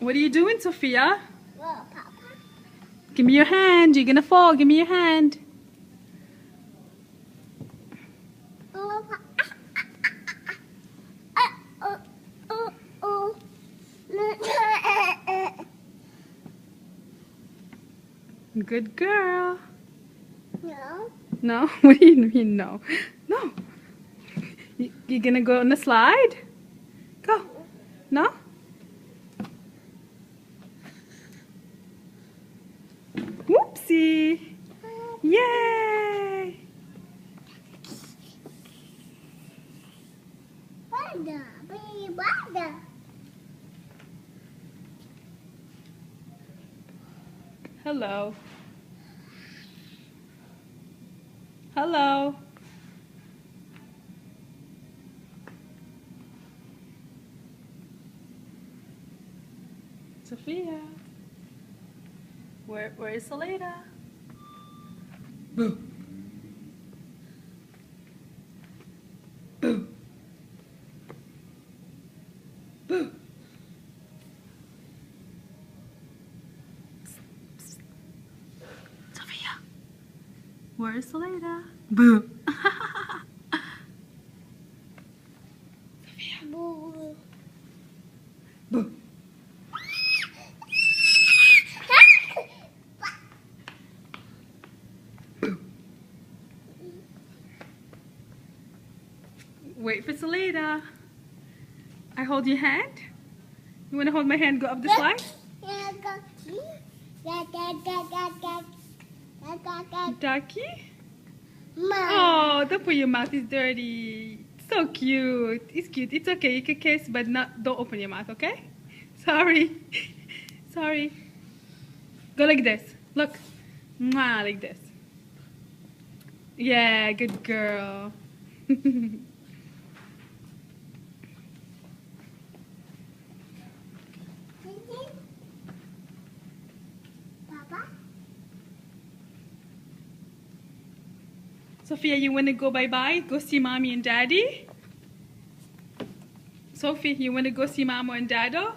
What are you doing, Sophia? Well, Papa. Give me your hand. You're gonna fall. Give me your hand. Oh, oh, oh, oh. Good girl. No. No? What do you mean no? No. You're gonna go on the slide? Go. No? Whoopsie. Yay. Bada, baby, bada. Hello. Hello. Sophia. Where is Saleda? Boo. Boo. Boo. Sophia. Where is Saleda? Boo. Sophia. Boo. Boo. Wait for Saleda. I hold your hand? You want to hold my hand, go up the slide? Ducky? Oh, don't put your mouth, it's dirty. So cute. It's cute. It's okay. You can kiss, but don't open your mouth, okay? Sorry. Sorry. Go like this. Look. Mwah, like this. Yeah, good girl. Papa? Sophia, you want to go bye-bye? Go see mommy and daddy? Sophie, you want to go see mama and dado?